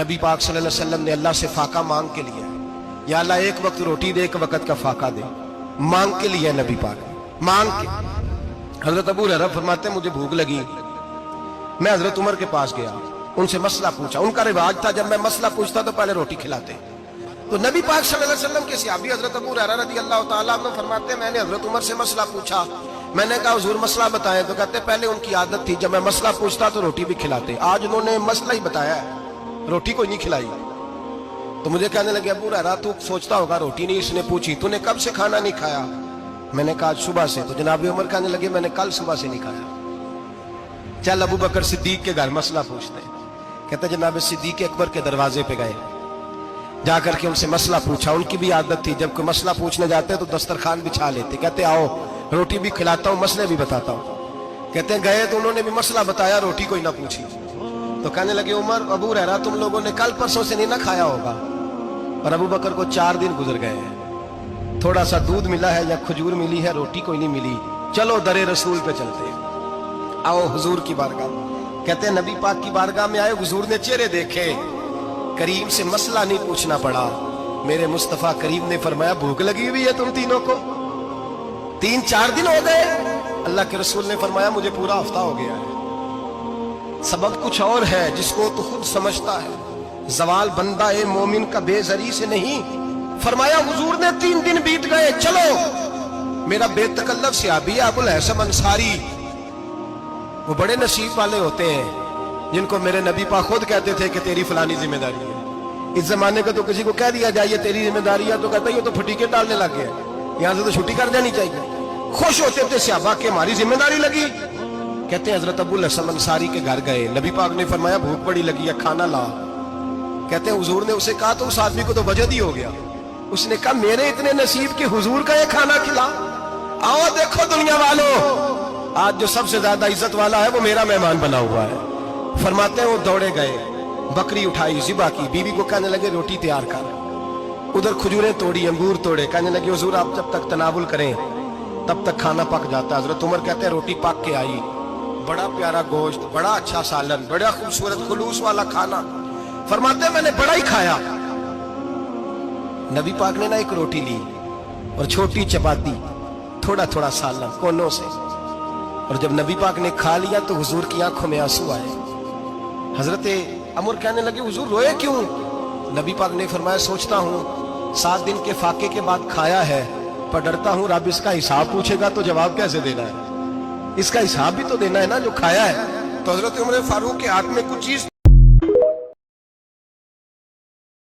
نبی پاک صلی اللہ علیہ وسلم نے اللہ سے فاقہ مانگ کے لیا، یا اللہ ایک وقت روٹی دے، ایک وقت کا فاقہ دے، مانگ کے لیا نبی پاک مانگ کے۔ حضرت ابو ہریرہ فرماتے ہیں مجھے بھوک لگی، میں حضرت عمر کے پاس گیا، ان سے مسئلہ پوچھا۔ ان کا رواج تھا جب میں مسئلہ پوچھتا تو پہلے روٹی کھلاتے۔ تو نبی پاک صلی اللہ علیہ وسلم کے صحابی حضرت ابو ہریرہ رضی اللہ تعالیٰ عنہ فرماتے ہیں میں نے حضرت عمر سے مسئلہ پوچھا، میں نے کہا حضور مسئلہ بتائیں، تو کہتے پہلے ان کی عادت تھی جب میں مسئلہ پوچھتا تو روٹی بھی کھلاتے، آج انہوں نے مسئلہ ہی بتایا ہے، روٹی کوئی نہیں کھلائی۔ تو مجھے کہنے لگے ابو ہریرہ تو سوچتا ہوگا روٹی نہیں اس نے پوچھی، تو نے کب سے کھانا نہیں کھایا؟ میں نے کہا آج صبح سے۔ تو جناب عمر کہنے لگے میں نے کل صبح سے نہیں کھایا، چل ابو بکر صدیق کے گھر مسئلہ پوچھتے ہیں۔ کہتے جناب صدیق اکبر کے دروازے پہ گئے، جا کر کے ان سے مسئلہ پوچھا۔ ان کی بھی عادت تھی جب کوئی مسئلہ پوچھنے جاتے تو دسترخوان بچھا لیتے، کہتے آؤ روٹی بھی کھلاتا ہوں مسئلے بھی بتاتا ہوں۔ کہتے ہیں گئے تو انہوں نے بھی مسئلہ بتایا، روٹی کوئی نہ پوچھی۔ تو کہنے لگے عمر ابو ہریرہ تم لوگوں نے کل پرسوں سے نہیں نہ کھایا ہوگا، اور ابو بکر کو 4 دن گزر گئے ہیں، تھوڑا سا دودھ ملا ہے یا کھجور ملی ہے، روٹی کوئی نہیں ملی، چلو در رسول پہ چلتے ہیں، آؤ حضور کی بارگاہ۔ کہتے ہیں نبی پاک کی بارگاہ میں آئے، حضور نے چہرے دیکھے، کریم سے مسئلہ نہیں پوچھنا پڑا۔ میرے مصطفیٰ کریم نے فرمایا بھوک لگی ہوئی ہے تم تینوں کو، 3-4 دن ہو گئے؟ اللہ کے رسول نے فرمایا مجھے پورا ہفتہ ہو گیا ہے۔ سبب کچھ اور ہے جس کو تو خود سمجھتا ہے، زوال بندہ مومن کا بے زری سے نہیں۔ فرمایا حضور نے 3 دن بیت گئے، چلو۔ میرا بے تکلف صحابی ابو الحسن انصاری، وہ بڑے نصیب والے ہوتے ہیں جن کو میرے نبی پاک خود کہتے تھے کہ تیری فلانی ذمہ داری ہے۔ اس زمانے کا تو کسی کو کہہ دیا جائے تیری ذمہ داری ہے تو کہتا ہے یہ تو پھٹیکے ڈالنے لگ گیا، یہاں سے تو چھٹی کر جانی چاہیے۔ خوش ہوتے تھے صحابہ کہ ہماری ذمہ داری لگی۔ کہتے ہیں حضرت ابو الحسن انصاری کے گھر گئے، نبی پاک نے فرمایا بھوک بڑی لگی ہے کھانا لا۔ کہتے ہیں حضور نے اسے کہا تو اس آدمی کو تو وجد ہی ہو گیا، اس نے کہا میرے اتنے نصیب کہ حضور کا یہ کھانا کھلا۔ آؤ دیکھو دنیا والوں، آج جو سب سے زیادہ عزت والا ہے وہ میرا مہمان بنا ہوا ہے۔ فرماتے ہیں وہ دوڑے گئے، بکری اٹھائی، ذبح کی، بیوی کو کہنے لگے روٹی تیار کر، ادھر کھجوریں توڑی، انگور توڑے، کہنے لگے حضور آپ جب تک تناول کریں تب تک کھانا پک جاتا ہے۔ حضرت عمر کہتے ہیں روٹی پک کے آئی، بڑا پیارا گوشت، بڑا اچھا سالن، بڑا خوبصورت خلوص والا کھانا۔ فرماتے ہیں میں نے بڑا ہی کھایا۔ نبی پاک نے نہ ایک روٹی لی اور چھوٹی چپاتی، تھوڑا تھوڑا سالن کونوں سے، اور جب نبی پاک نے کھا لیا تو حضور کی آنکھوں میں آنسو آئے۔ حضرت عمر کہنے لگے حضور روئے کیوں؟ نبی پاک نے فرمایا سوچتا ہوں 7 دن کے فاقے کے بعد کھایا ہے، پر ڈرتا ہوں رب اس کا حساب پوچھے گا تو جواب کیسے دینا ہے، اس کا حساب بھی تو دینا ہے نا جو کھایا ہے۔ تو حضرت عمر فاروق کے ہاتھ میں کچھ چیز